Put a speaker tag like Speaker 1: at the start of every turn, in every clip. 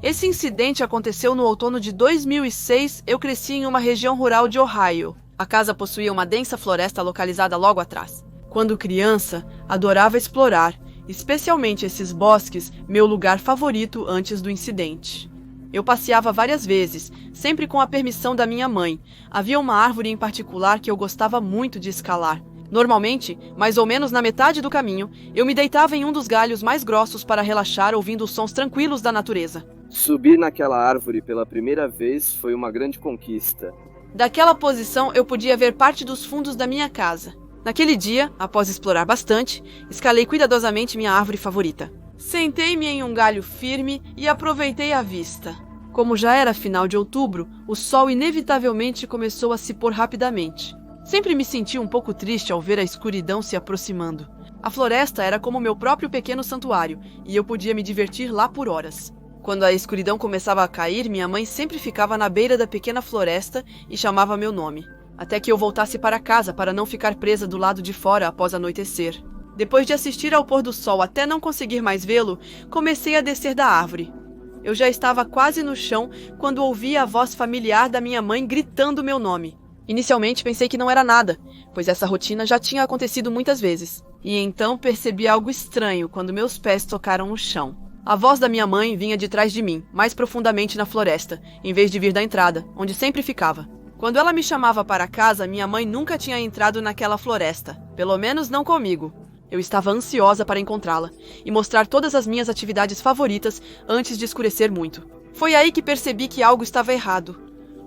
Speaker 1: Esse incidente aconteceu no outono de 2006. Eu cresci em uma região rural de Ohio. A casa possuía uma densa floresta localizada logo atrás. Quando criança, adorava explorar, especialmente esses bosques, meu lugar favorito antes do incidente. Eu passeava várias vezes, sempre com a permissão da minha mãe. Havia uma árvore em particular que eu gostava muito de escalar. Normalmente, mais ou menos na metade do caminho, eu me deitava em um dos galhos mais grossos para relaxar ouvindo os sons tranquilos da natureza.
Speaker 2: Subir naquela árvore pela primeira vez foi uma grande conquista.
Speaker 1: Daquela posição, eu podia ver parte dos fundos da minha casa. Naquele dia, após explorar bastante, escalei cuidadosamente minha árvore favorita. Sentei-me em um galho firme e aproveitei a vista. Como já era final de outubro, o sol inevitavelmente começou a se pôr rapidamente. Sempre me senti um pouco triste ao ver a escuridão se aproximando. A floresta era como meu próprio pequeno santuário, e eu podia me divertir lá por horas. Quando a escuridão começava a cair, minha mãe sempre ficava na beira da pequena floresta e chamava meu nome, até que eu voltasse para casa para não ficar presa do lado de fora após anoitecer. Depois de assistir ao pôr do sol até não conseguir mais vê-lo, comecei a descer da árvore. Eu já estava quase no chão quando ouvi a voz familiar da minha mãe gritando meu nome. Inicialmente pensei que não era nada, pois essa rotina já tinha acontecido muitas vezes. E então percebi algo estranho quando meus pés tocaram o chão. A voz da minha mãe vinha de trás de mim, mais profundamente na floresta, em vez de vir da entrada, onde sempre ficava. Quando ela me chamava para casa, minha mãe nunca tinha entrado naquela floresta, pelo menos não comigo. Eu estava ansiosa para encontrá-la e mostrar todas as minhas atividades favoritas antes de escurecer muito. Foi aí que percebi que algo estava errado.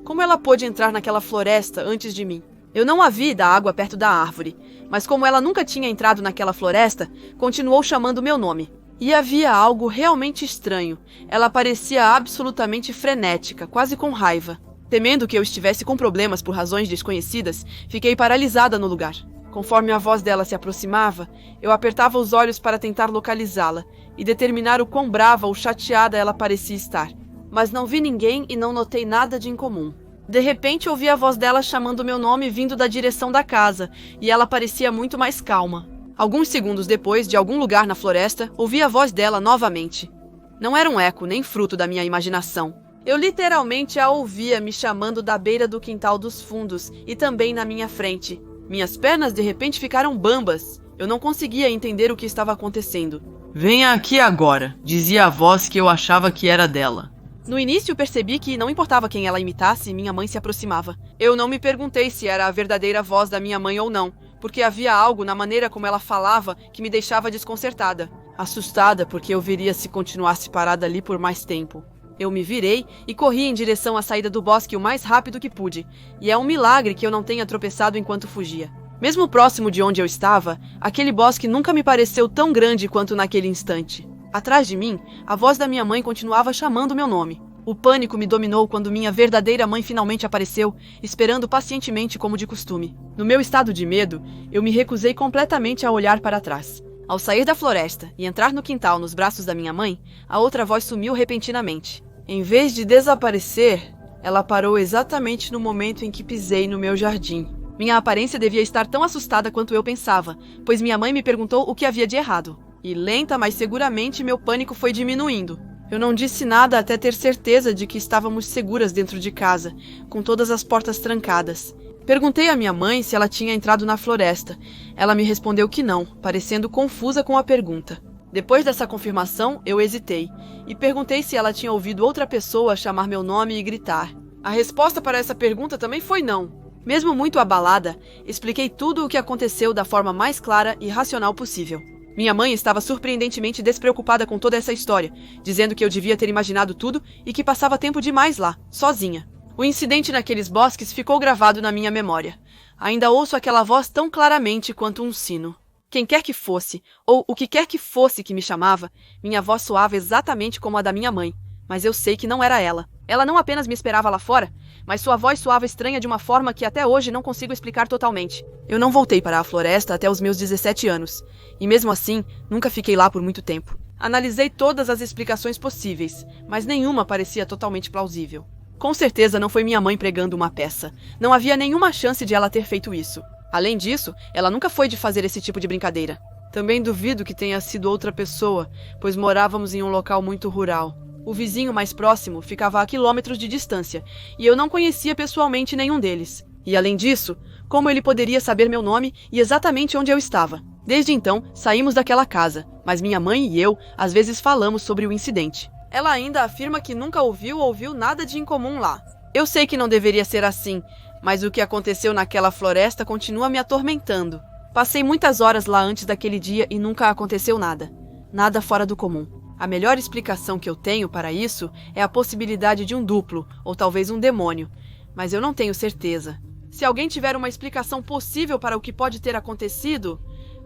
Speaker 1: Como ela pôde entrar naquela floresta antes de mim? Eu não a vi da água perto da árvore, mas como ela nunca tinha entrado naquela floresta, continuou chamando meu nome. E havia algo realmente estranho. Ela parecia absolutamente frenética, quase com raiva. Temendo que eu estivesse com problemas por razões desconhecidas, fiquei paralisada no lugar. Conforme a voz dela se aproximava, eu apertava os olhos para tentar localizá-la e determinar o quão brava ou chateada ela parecia estar. Mas não vi ninguém e não notei nada de incomum. De repente, ouvi a voz dela chamando meu nome vindo da direção da casa, e ela parecia muito mais calma. Alguns segundos depois, de algum lugar na floresta, ouvi a voz dela novamente. Não era um eco, nem fruto da minha imaginação. Eu literalmente a ouvia me chamando da beira do quintal dos fundos e também na minha frente. Minhas pernas de repente ficaram bambas. Eu não conseguia entender o que estava acontecendo.
Speaker 3: Venha aqui agora, dizia a voz que eu achava que era dela.
Speaker 1: No início percebi que não importava quem ela imitasse, minha mãe se aproximava. Eu não me perguntei se era a verdadeira voz da minha mãe ou não, porque havia algo na maneira como ela falava que me deixava desconcertada. Assustada porque eu veria se continuasse parada ali por mais tempo. Eu me virei e corri em direção à saída do bosque o mais rápido que pude, e é um milagre que eu não tenha tropeçado enquanto fugia. Mesmo próximo de onde eu estava, aquele bosque nunca me pareceu tão grande quanto naquele instante. Atrás de mim, a voz da minha mãe continuava chamando meu nome. O pânico me dominou quando minha verdadeira mãe finalmente apareceu, esperando pacientemente como de costume. No meu estado de medo, eu me recusei completamente a olhar para trás. Ao sair da floresta e entrar no quintal nos braços da minha mãe, a outra voz sumiu repentinamente. Em vez de desaparecer, ela parou exatamente no momento em que pisei no meu jardim. Minha aparência devia estar tão assustada quanto eu pensava, pois minha mãe me perguntou o que havia de errado. E lenta, mas seguramente, meu pânico foi diminuindo. Eu não disse nada até ter certeza de que estávamos seguras dentro de casa, com todas as portas trancadas. Perguntei à minha mãe se ela tinha entrado na floresta. Ela me respondeu que não, parecendo confusa com a pergunta. Depois dessa confirmação, eu hesitei, e perguntei se ela tinha ouvido outra pessoa chamar meu nome e gritar. A resposta para essa pergunta também foi não. Mesmo muito abalada, expliquei tudo o que aconteceu da forma mais clara e racional possível. Minha mãe estava surpreendentemente despreocupada com toda essa história, dizendo que eu devia ter imaginado tudo e que passava tempo demais lá, sozinha. O incidente naqueles bosques ficou gravado na minha memória. Ainda ouço aquela voz tão claramente quanto um sino. Quem quer que fosse, ou o que quer que fosse que me chamava, minha voz soava exatamente como a da minha mãe, mas eu sei que não era ela. Ela não apenas me esperava lá fora, mas sua voz soava estranha de uma forma que até hoje não consigo explicar totalmente. Eu não voltei para a floresta até os meus 17 anos, e mesmo assim, nunca fiquei lá por muito tempo. Analisei todas as explicações possíveis, mas nenhuma parecia totalmente plausível. Com certeza não foi minha mãe pregando uma peça. Não havia nenhuma chance de ela ter feito isso. Além disso, ela nunca foi de fazer esse tipo de brincadeira. Também duvido que tenha sido outra pessoa, pois morávamos em um local muito rural. O vizinho mais próximo ficava a quilômetros de distância, e eu não conhecia pessoalmente nenhum deles. E além disso, como ele poderia saber meu nome e exatamente onde eu estava? Desde então, saímos daquela casa, mas minha mãe e eu, às vezes falamos sobre o incidente. Ela ainda afirma que nunca ouviu nada de incomum lá. Eu sei que não deveria ser assim, mas o que aconteceu naquela floresta continua me atormentando. Passei muitas horas lá antes daquele dia e nunca aconteceu nada. Nada fora do comum. A melhor explicação que eu tenho para isso é a possibilidade de um duplo, ou talvez um demônio, mas eu não tenho certeza. Se alguém tiver uma explicação possível para o que pode ter acontecido,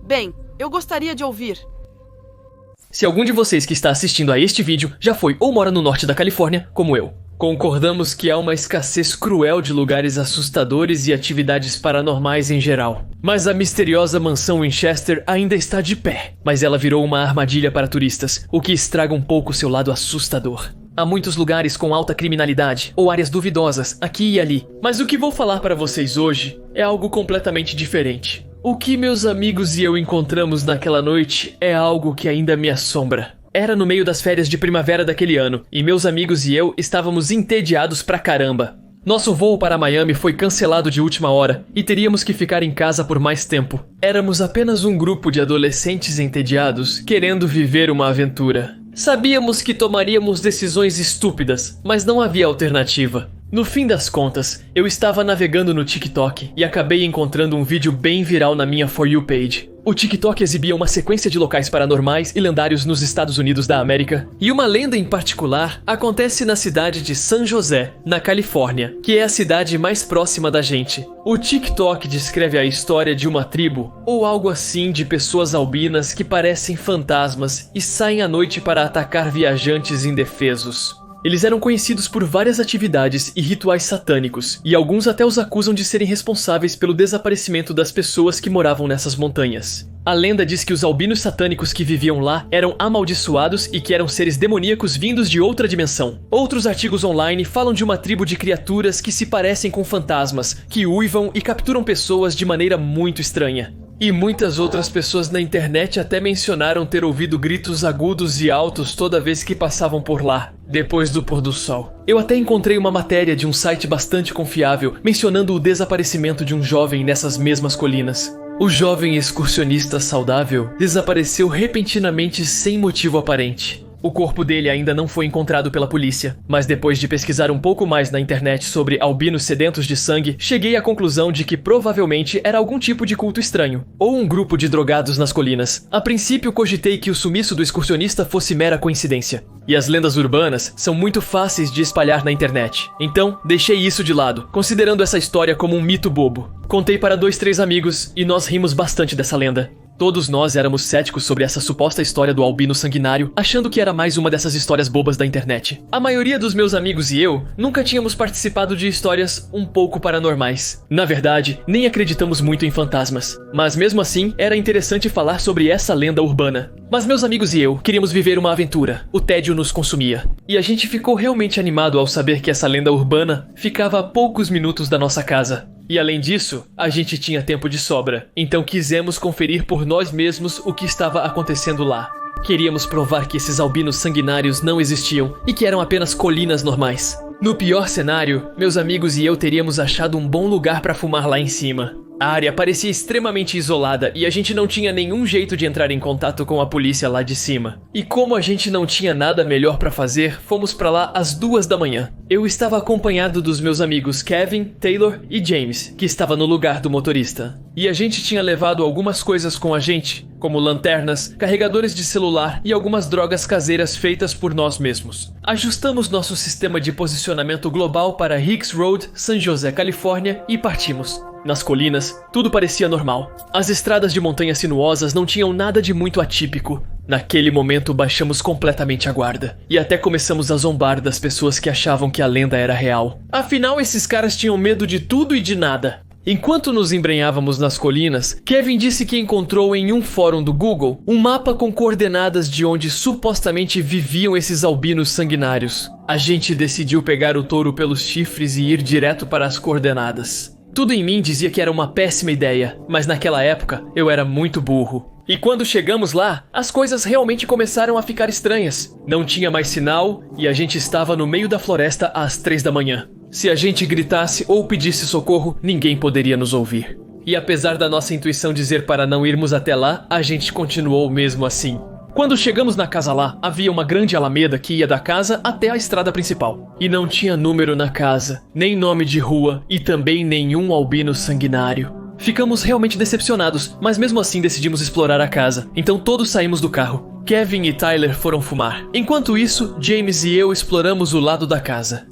Speaker 1: bem, eu gostaria de ouvir.
Speaker 4: Se algum de vocês que está assistindo a este vídeo já foi ou mora no norte da Califórnia, como eu, concordamos que há uma escassez cruel de lugares assustadores e atividades paranormais em geral. Mas a misteriosa mansão Winchester ainda está de pé, mas ela virou uma armadilha para turistas, o que estraga um pouco seu lado assustador. Há muitos lugares com alta criminalidade, ou áreas duvidosas, aqui e ali. Mas o que vou falar para vocês hoje é algo completamente diferente. O que meus amigos e eu encontramos naquela noite é algo que ainda me assombra. Era no meio das férias de primavera daquele ano, e meus amigos e eu estávamos entediados pra caramba. Nosso voo para Miami foi cancelado de última hora, e teríamos que ficar em casa por mais tempo. Éramos apenas um grupo de adolescentes entediados, querendo viver uma aventura. Sabíamos que tomaríamos decisões estúpidas, mas não havia alternativa. No fim das contas, eu estava navegando no TikTok e acabei encontrando um vídeo bem viral na minha For You page. O TikTok exibia uma sequência de locais paranormais e lendários nos Estados Unidos da América, e uma lenda em particular acontece na cidade de San José, na Califórnia, que é a cidade mais próxima da gente. O TikTok descreve a história de uma tribo, ou algo assim, de pessoas albinas que parecem fantasmas e saem à noite para atacar viajantes indefesos. Eles eram conhecidos por várias atividades e rituais satânicos, e alguns até os acusam de serem responsáveis pelo desaparecimento das pessoas que moravam nessas montanhas. A lenda diz que os albinos satânicos que viviam lá eram amaldiçoados e que eram seres demoníacos vindos de outra dimensão. Outros artigos online falam de uma tribo de criaturas que se parecem com fantasmas, que uivam e capturam pessoas de maneira muito estranha. E muitas outras pessoas na internet até mencionaram ter ouvido gritos agudos e altos toda vez que passavam por lá, depois do pôr do sol. Eu até encontrei uma matéria de um site bastante confiável mencionando o desaparecimento de um jovem nessas mesmas colinas. O jovem excursionista saudável desapareceu repentinamente sem motivo aparente. O corpo dele ainda não foi encontrado pela polícia, mas depois de pesquisar um pouco mais na internet sobre albinos sedentos de sangue, cheguei à conclusão de que provavelmente era algum tipo de culto estranho, ou um grupo de drogados nas colinas. A princípio cogitei que o sumiço do excursionista fosse mera coincidência. E as lendas urbanas são muito fáceis de espalhar na internet. Então, deixei isso de lado, considerando essa história como um mito bobo. Contei para 2-3 amigos e nós rimos bastante dessa lenda. Todos nós éramos céticos sobre essa suposta história do albino sanguinário, achando que era mais uma dessas histórias bobas da internet. A maioria dos meus amigos e eu nunca tínhamos participado de histórias um pouco paranormais. Na verdade, nem acreditamos muito em fantasmas. Mas mesmo assim, era interessante falar sobre essa lenda urbana. Mas meus amigos e eu queríamos viver uma aventura. O tédio nos consumia. E a gente ficou realmente animado ao saber que essa lenda urbana ficava a poucos minutos da nossa casa. E além disso, a gente tinha tempo de sobra, então quisemos conferir por nós mesmos o que estava acontecendo lá. Queríamos provar que esses albinos sanguinários não existiam e que eram apenas colinas normais. No pior cenário, meus amigos e eu teríamos achado um bom lugar para fumar lá em cima. A área parecia extremamente isolada e a gente não tinha nenhum jeito de entrar em contato com a polícia lá de cima. E como a gente não tinha nada melhor pra fazer, fomos pra lá às 2 da manhã. Eu estava acompanhado dos meus amigos Kevin, Taylor e James, que estava no lugar do motorista. E a gente tinha levado algumas coisas com a gente, como lanternas, carregadores de celular e algumas drogas caseiras feitas por nós mesmos. Ajustamos nosso sistema de posicionamento global para Hicks Road, San José, Califórnia e partimos. Nas colinas, tudo parecia normal. As estradas de montanhas sinuosas não tinham nada de muito atípico. Naquele momento baixamos completamente a guarda e até começamos a zombar das pessoas que achavam que a lenda era real. Afinal, esses caras tinham medo de tudo e de nada. Enquanto nos embrenhávamos nas colinas, Kevin disse que encontrou em um fórum do Google um mapa com coordenadas de onde supostamente viviam esses albinos sanguinários. A gente decidiu pegar o touro pelos chifres e ir direto para as coordenadas. Tudo em mim dizia que era uma péssima ideia, mas naquela época eu era muito burro. E quando chegamos lá, as coisas realmente começaram a ficar estranhas. Não tinha mais sinal e a gente estava no meio da floresta às 3 da manhã. Se a gente gritasse ou pedisse socorro, ninguém poderia nos ouvir. E apesar da nossa intuição dizer para não irmos até lá, a gente continuou mesmo assim. Quando chegamos na casa lá, havia uma grande alameda que ia da casa até a estrada principal. E não tinha número na casa, nem nome de rua e também nenhum albino sanguinário. Ficamos realmente decepcionados, mas mesmo assim decidimos explorar a casa. Então todos saímos do carro. Kevin e Tyler foram fumar. Enquanto isso, James e eu exploramos o lado da casa.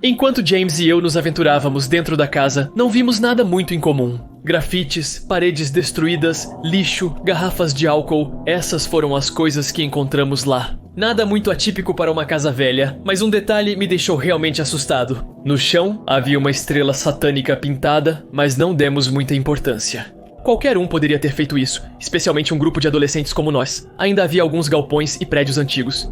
Speaker 4: Enquanto James e eu nos aventurávamos dentro da casa, não vimos nada muito incomum. Grafites, paredes destruídas, lixo, garrafas de álcool, essas foram as coisas que encontramos lá. Nada muito atípico para uma casa velha, mas um detalhe me deixou realmente assustado. No chão, havia uma estrela satânica pintada, mas não demos muita importância. Qualquer um poderia ter feito isso, especialmente um grupo de adolescentes como nós. Ainda havia alguns galpões e prédios antigos.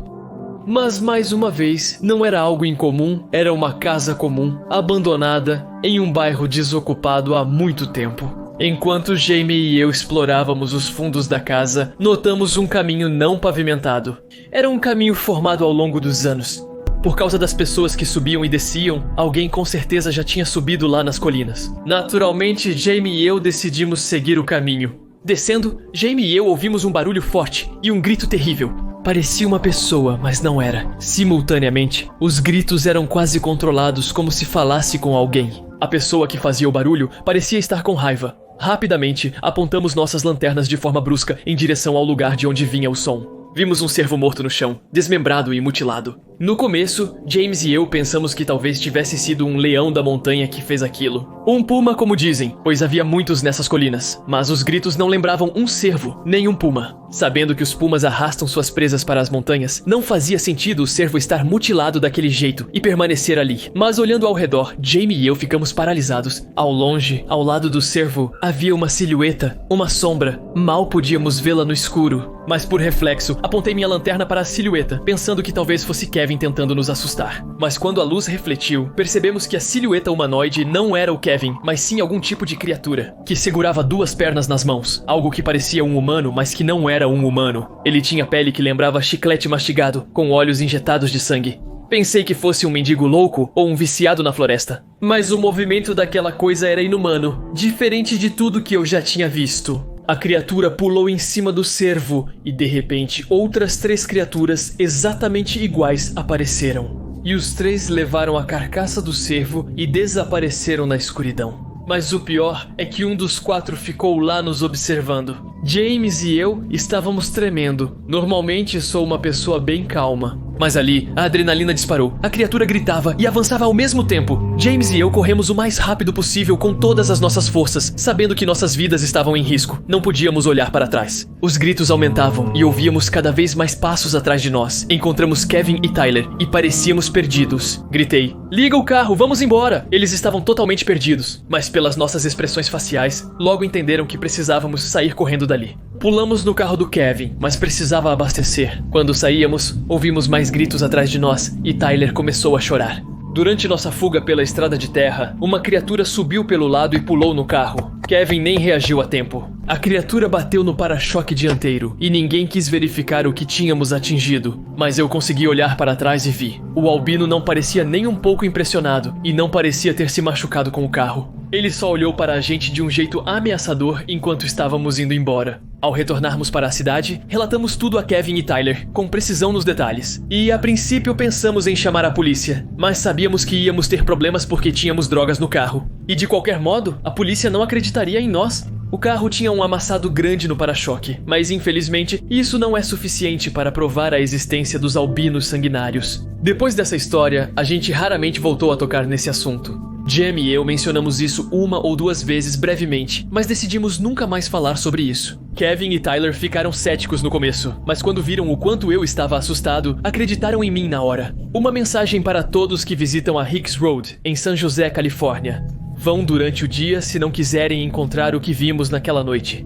Speaker 4: Mas mais uma vez, não era algo incomum, era uma casa comum, abandonada, em um bairro desocupado há muito tempo. Enquanto Jamie e eu explorávamos os fundos da casa, notamos um caminho não pavimentado. Era um caminho formado ao longo dos anos. Por causa das pessoas que subiam e desciam, alguém com certeza já tinha subido lá nas colinas. Naturalmente, Jamie e eu decidimos seguir o caminho. Descendo, Jamie e eu ouvimos um barulho forte e um grito terrível. Parecia uma pessoa, mas não era. Simultaneamente, os gritos eram quase controlados, como se falasse com alguém. A pessoa que fazia o barulho parecia estar com raiva. Rapidamente, apontamos nossas lanternas de forma brusca em direção ao lugar de onde vinha o som. Vimos um cervo morto no chão, desmembrado e mutilado. No começo, James e eu pensamos que talvez tivesse sido um leão da montanha que fez aquilo. Um puma, como dizem, pois havia muitos nessas colinas. Mas os gritos não lembravam um cervo, nem um puma. Sabendo que os pumas arrastam suas presas para as montanhas, não fazia sentido o cervo estar mutilado daquele jeito e permanecer ali. Mas olhando ao redor, Jamie e eu ficamos paralisados. Ao longe, ao lado do cervo, havia uma silhueta, uma sombra. Mal podíamos vê-la no escuro. Mas por reflexo, apontei minha lanterna para a silhueta, pensando que talvez fosse Kevin tentando nos assustar. Mas quando a luz refletiu, percebemos que a silhueta humanoide não era o Kevin, mas sim algum tipo de criatura, que segurava 2 pernas nas mãos, algo que parecia um humano, mas que não era um humano. Ele tinha pele que lembrava chiclete mastigado, com olhos injetados de sangue. Pensei que fosse um mendigo louco ou um viciado na floresta. Mas o movimento daquela coisa era inumano, diferente de tudo que eu já tinha visto. A criatura pulou em cima do cervo e, de repente, outras 3 criaturas exatamente iguais apareceram. E os 3 levaram a carcaça do cervo e desapareceram na escuridão. Mas o pior é que um dos 4 ficou lá nos observando. James e eu estávamos tremendo. Normalmente sou uma pessoa bem calma. Mas ali, a adrenalina disparou. A criatura gritava e avançava ao mesmo tempo. James e eu corremos o mais rápido possível com todas as nossas forças, sabendo que nossas vidas estavam em risco. Não podíamos olhar para trás. Os gritos aumentavam e ouvíamos cada vez mais passos atrás de nós. Encontramos Kevin e Tyler e parecíamos perdidos. Gritei: "Liga o carro, vamos embora!" Eles estavam totalmente perdidos, mas pelas nossas expressões faciais, logo entenderam que precisávamos sair correndo dali. Pulamos no carro do Kevin, mas precisava abastecer. Quando saíamos, ouvimos mais gritos atrás de nós e Tyler começou a chorar. Durante nossa fuga pela estrada de terra, uma criatura subiu pelo lado e pulou no carro. Kevin nem reagiu a tempo. A criatura bateu no para-choque dianteiro e ninguém quis verificar o que tínhamos atingido. Mas eu consegui olhar para trás e vi. O albino não parecia nem um pouco impressionado e não parecia ter se machucado com o carro. Ele só olhou para a gente de um jeito ameaçador enquanto estávamos indo embora. Ao retornarmos para a cidade, relatamos tudo a Kevin e Tyler, com precisão nos detalhes. E a princípio pensamos em chamar a polícia, mas sabíamos que íamos ter problemas porque tínhamos drogas no carro. E de qualquer modo, a polícia não acreditaria em nós. O carro tinha um amassado grande no para-choque, mas infelizmente isso não é suficiente para provar a existência dos albinos sanguinários. Depois dessa história, a gente raramente voltou a tocar nesse assunto. Jamie e eu mencionamos isso 1 ou 2 vezes brevemente, mas decidimos nunca mais falar sobre isso. Kevin e Tyler ficaram céticos no começo, mas quando viram o quanto eu estava assustado, acreditaram em mim na hora. Uma mensagem para todos que visitam a Hicks Road, em San José, Califórnia. Vão durante o dia se não quiserem encontrar o que vimos naquela noite.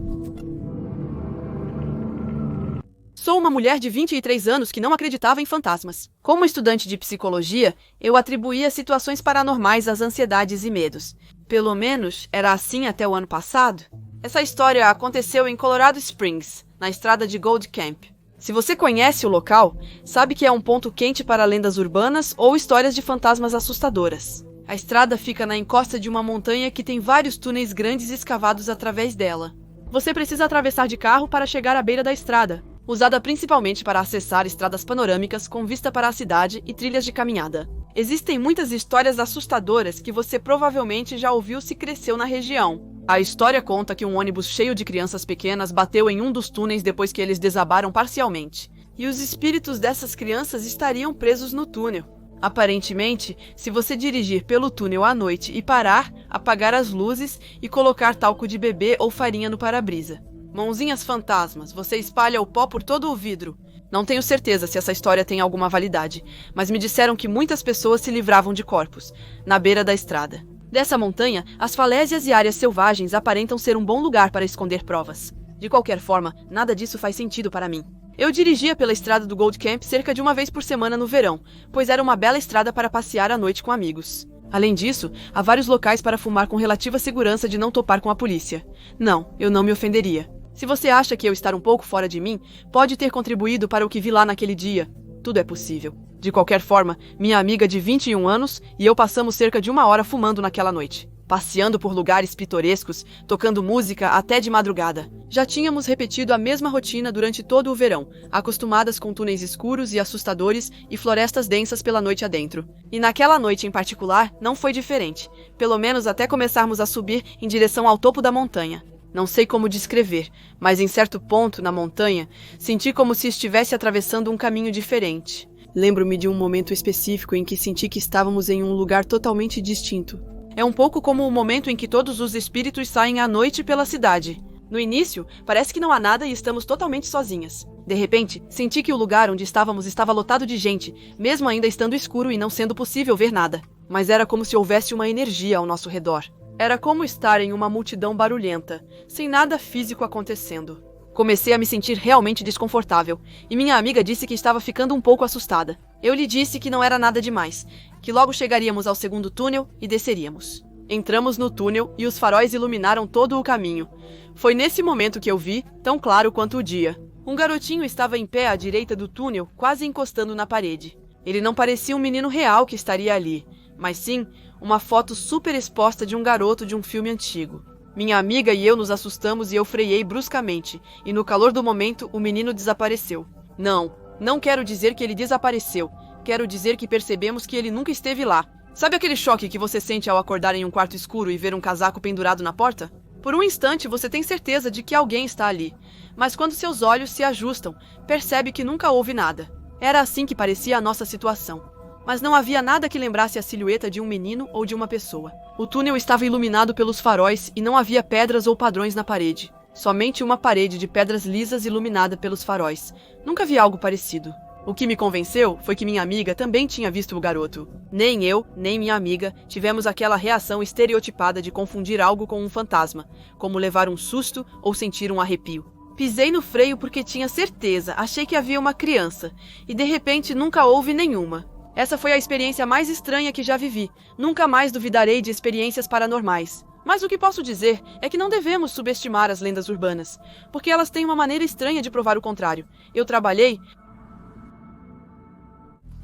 Speaker 1: Sou uma mulher de 23 anos que não acreditava em fantasmas. Como estudante de psicologia, eu atribuía situações paranormais às ansiedades e medos. Pelo menos, era assim até o ano passado. Essa história aconteceu em Colorado Springs, na estrada de Gold Camp. Se você conhece o local, sabe que é um ponto quente para lendas urbanas ou histórias de fantasmas assustadoras. A estrada fica na encosta de uma montanha que tem vários túneis grandes escavados através dela. Você precisa atravessar de carro para chegar à beira da estrada, usada principalmente para acessar estradas panorâmicas com vista para a cidade e trilhas de caminhada. Existem muitas histórias assustadoras que você provavelmente já ouviu se cresceu na região. A história conta que um ônibus cheio de crianças pequenas bateu em um dos túneis depois que eles desabaram parcialmente, e os espíritos dessas crianças estariam presos no túnel. Aparentemente, se você dirigir pelo túnel à noite e parar, apagar as luzes e colocar talco de bebê ou farinha no para-brisa. Mãozinhas fantasmas, você espalha o pó por todo o vidro. Não tenho certeza se essa história tem alguma validade, mas me disseram que muitas pessoas se livravam de corpos, na beira da estrada. Dessa montanha, as falésias e áreas selvagens aparentam ser um bom lugar para esconder provas. De qualquer forma, nada disso faz sentido para mim. Eu dirigia pela estrada do Gold Camp cerca de uma vez por semana no verão, pois era uma bela estrada para passear à noite com amigos. Além disso, há vários locais para fumar com relativa segurança de não topar com a polícia. Não, eu não me ofenderia. Se você acha que eu estar um pouco fora de mim, pode ter contribuído para o que vi lá naquele dia. Tudo é possível. De qualquer forma, minha amiga de 21 anos e eu passamos cerca de 1 hora fumando naquela noite, passeando por lugares pitorescos, tocando música até de madrugada. Já tínhamos repetido a mesma rotina durante todo o verão, acostumadas com túneis escuros e assustadores e florestas densas pela noite adentro. E naquela noite em particular, não foi diferente, pelo menos até começarmos a subir em direção ao topo da montanha. Não sei como descrever, mas em certo ponto na montanha, senti como se estivesse atravessando um caminho diferente. Lembro-me de um momento específico em que senti que estávamos em um lugar totalmente distinto. É um pouco como o momento em que todos os espíritos saem à noite pela cidade. No início, parece que não há nada e estamos totalmente sozinhas. De repente, senti que o lugar onde estávamos estava lotado de gente, mesmo ainda estando escuro e não sendo possível ver nada. Mas era como se houvesse uma energia ao nosso redor. Era como estar em uma multidão barulhenta, sem nada físico acontecendo. Comecei a me sentir realmente desconfortável, e minha amiga disse que estava ficando um pouco assustada. Eu lhe disse que não era nada demais, que logo chegaríamos ao segundo túnel e desceríamos. Entramos no túnel e os faróis iluminaram todo o caminho. Foi nesse momento que eu vi, tão claro quanto o dia. Um garotinho estava em pé à direita do túnel, quase encostando na parede. Ele não parecia um menino real que estaria ali, mas sim uma foto super exposta de um garoto de um filme antigo. Minha amiga e eu nos assustamos e eu freiei bruscamente, e no calor do momento o menino desapareceu. Não quero dizer que ele desapareceu. Quero dizer que percebemos que ele nunca esteve lá. Sabe aquele choque que você sente ao acordar em um quarto escuro e ver um casaco pendurado na porta? Por um instante você tem certeza de que alguém está ali, mas quando seus olhos se ajustam, percebe que nunca houve nada. Era assim que parecia a nossa situação. Mas não havia nada que lembrasse a silhueta de um menino ou de uma pessoa. O túnel estava iluminado pelos faróis e não havia pedras ou padrões na parede. Somente uma parede de pedras lisas iluminada pelos faróis. Nunca vi algo parecido. O que me convenceu foi que minha amiga também tinha visto o garoto. Nem eu, nem minha amiga tivemos aquela reação estereotipada de confundir algo com um fantasma, como levar um susto ou sentir um arrepio. Pisei no freio porque tinha certeza, achei que havia uma criança, e de repente nunca houve nenhuma. Essa foi a experiência mais estranha que já vivi. Nunca mais duvidarei de experiências paranormais. Mas o que posso dizer é que não devemos subestimar as lendas urbanas, porque elas têm uma maneira estranha de provar o contrário. Eu trabalhei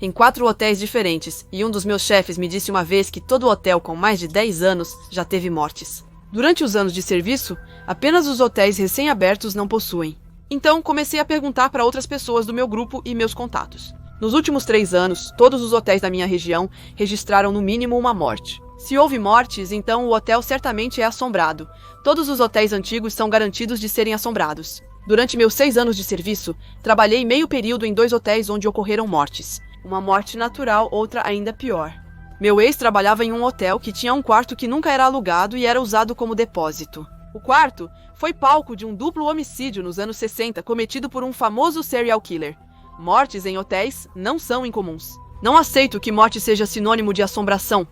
Speaker 1: em 4 hotéis diferentes, e um dos meus chefes me disse uma vez que todo hotel com mais de 10 anos já teve mortes. Durante os anos de serviço, apenas os hotéis recém-abertos não possuem. Então, comecei a perguntar para outras pessoas do meu grupo e meus contatos. Nos últimos 3 anos, todos os hotéis da minha região registraram no mínimo uma morte. Se houve mortes, então o hotel certamente é assombrado. Todos os hotéis antigos são garantidos de serem assombrados. Durante meus 6 anos de serviço, trabalhei meio período em 2 hotéis onde ocorreram mortes. Uma morte natural, outra ainda pior. Meu ex trabalhava em um hotel que tinha um quarto que nunca era alugado e era usado como depósito. O quarto foi palco de um duplo homicídio nos anos 60 cometido por um famoso serial killer. Mortes em hotéis não são incomuns. Não aceito que morte seja sinônimo de assombração.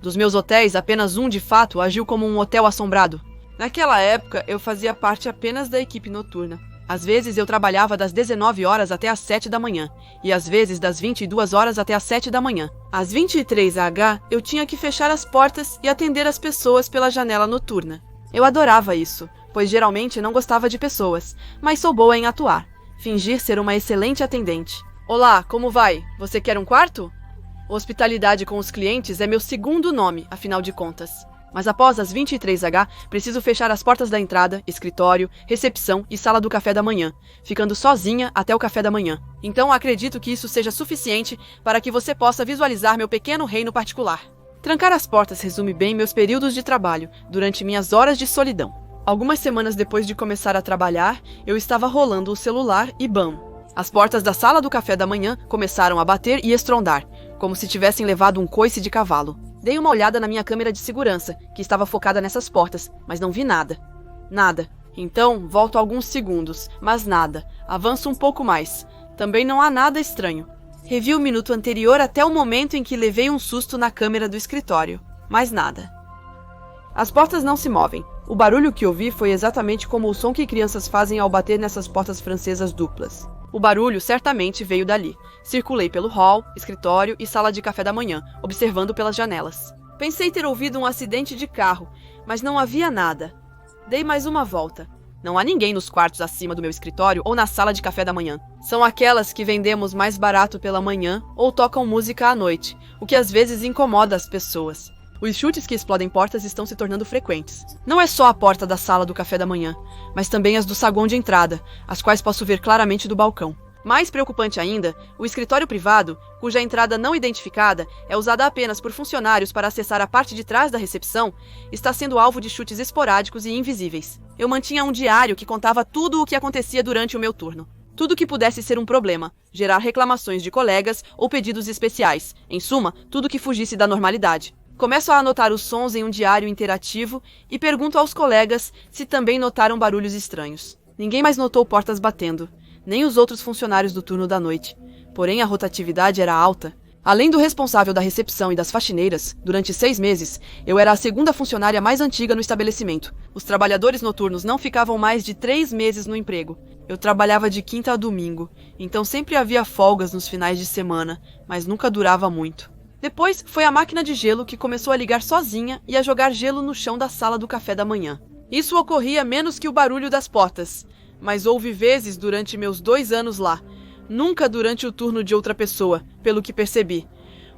Speaker 1: Dos meus hotéis, apenas um de fato agiu como um hotel assombrado. Naquela época, eu fazia parte apenas da equipe noturna. Às vezes eu trabalhava das 19 horas até às 7 da manhã, e às vezes das 22 horas até às 7 da manhã. Às 23h, eu tinha que fechar as portas e atender as pessoas pela janela noturna. Eu adorava isso. pois geralmente não gostava de pessoas, mas sou boa em atuar. Fingir ser uma excelente atendente. Olá, como vai? Você quer um quarto? Hospitalidade com os clientes é meu segundo nome, afinal de contas. Mas após as 23h, preciso fechar as portas da entrada, escritório, recepção e sala do café da manhã, ficando sozinha até o café da manhã. Então acredito que isso seja suficiente para que você possa visualizar meu pequeno reino particular. Trancar as portas resume bem meus períodos de trabalho, durante minhas horas de solidão. Algumas semanas depois de começar a trabalhar, eu estava rolando o celular e bam! As portas da sala do café da manhã começaram a bater e estrondar, como se tivessem levado um coice de cavalo. Dei uma olhada na minha câmera de segurança, que estava focada nessas portas, mas não vi nada. Nada. Então, volto alguns segundos, mas nada. Avanço um pouco mais. Também não há nada estranho. Revi o minuto anterior até o momento em que levei um susto na câmera do escritório. Mais nada. As portas não se movem. O barulho que ouvi foi exatamente como o som que crianças fazem ao bater nessas portas francesas duplas. O barulho certamente veio dali. Circulei pelo hall, escritório e sala de café da manhã, observando pelas janelas. Pensei ter ouvido um acidente de carro, mas não havia nada. Dei mais uma volta. Não há ninguém nos quartos acima do meu escritório ou na sala de café da manhã. São aquelas que vendemos mais barato pela manhã ou tocam música à noite, o que às vezes incomoda as pessoas. Os chutes que explodem portas estão se tornando frequentes. Não é só a porta da sala do café da manhã, mas também as do saguão de entrada, as quais posso ver claramente do balcão. Mais preocupante ainda, o escritório privado, cuja entrada não identificada é usada apenas por funcionários para acessar a parte de trás da recepção, está sendo alvo de chutes esporádicos e invisíveis. Eu mantinha um diário que contava tudo o que acontecia durante o meu turno. Tudo que pudesse ser um problema, gerar reclamações de colegas ou pedidos especiais. Em suma, tudo que fugisse da normalidade. Começo a anotar os sons em um diário interativo e pergunto aos colegas se também notaram barulhos estranhos. Ninguém mais notou portas batendo, nem os outros funcionários do turno da noite. Porém, a rotatividade era alta. Além do responsável da recepção e das faxineiras, durante 6 meses, eu era a segunda funcionária mais antiga no estabelecimento. Os trabalhadores noturnos não ficavam mais de 3 meses no emprego. Eu trabalhava de quinta a domingo, então sempre havia folgas nos finais de semana, mas nunca durava muito. Depois, foi a máquina de gelo que começou a ligar sozinha e a jogar gelo no chão da sala do café da manhã. Isso ocorria menos que o barulho das portas, mas houve vezes durante meus 2 anos lá, nunca durante o turno de outra pessoa, pelo que percebi.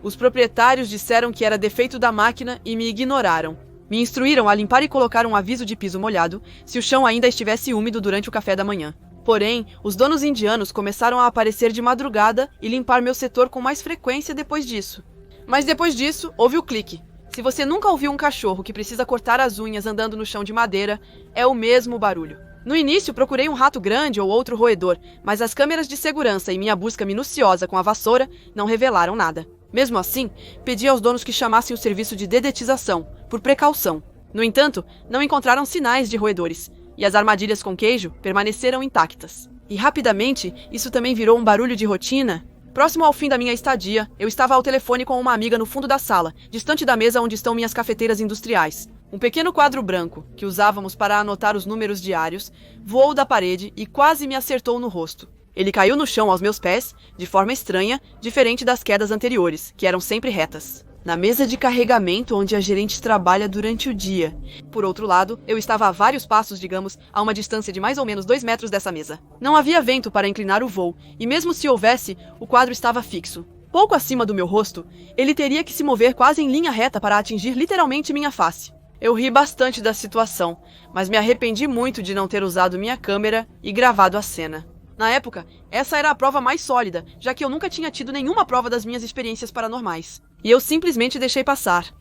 Speaker 1: Os proprietários disseram que era defeito da máquina e me ignoraram. Me instruíram a limpar e colocar um aviso de piso molhado se o chão ainda estivesse úmido durante o café da manhã. Porém, os donos indianos começaram a aparecer de madrugada e limpar meu setor com mais frequência depois disso. Mas depois disso, houve o clique. Se você nunca ouviu um cachorro que precisa cortar as unhas andando no chão de madeira, é o mesmo barulho. No início, procurei um rato grande ou outro roedor, mas as câmeras de segurança e minha busca minuciosa com a vassoura não revelaram nada. Mesmo assim, pedi aos donos que chamassem o serviço de dedetização, por precaução. No entanto, não encontraram sinais de roedores, e as armadilhas com queijo permaneceram intactas. E rapidamente, isso também virou um barulho de rotina. Próximo ao fim da minha estadia, eu estava ao telefone com uma amiga no fundo da sala, distante da mesa onde estão minhas cafeteiras industriais. Um pequeno quadro branco, que usávamos para anotar os números diários, voou da parede e quase me acertou no rosto. Ele caiu no chão aos meus pés, de forma estranha, diferente das quedas anteriores, que eram sempre retas. Na mesa de carregamento onde a gerente trabalha durante o dia. Por outro lado, eu estava a vários passos, digamos, a uma distância de mais ou menos 2 metros dessa mesa. Não havia vento para inclinar o voo, e mesmo se houvesse, o quadro estava fixo. Pouco acima do meu rosto, ele teria que se mover quase em linha reta para atingir literalmente minha face. Eu ri bastante da situação, mas me arrependi muito de não ter usado minha câmera e gravado a cena. Na época, essa era a prova mais sólida, já que eu nunca tinha tido nenhuma prova das minhas experiências paranormais. E eu simplesmente deixei passar.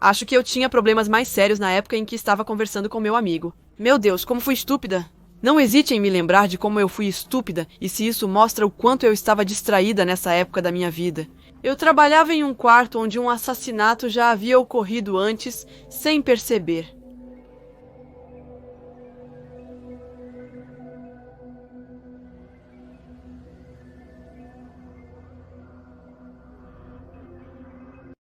Speaker 1: Acho que eu tinha problemas mais sérios na época em que estava conversando com meu amigo. Meu Deus, como fui estúpida! Não hesite em me lembrar de como eu fui estúpida e se isso mostra o quanto eu estava distraída nessa época da minha vida. Eu trabalhava em um quarto onde um assassinato já havia ocorrido antes, sem perceber.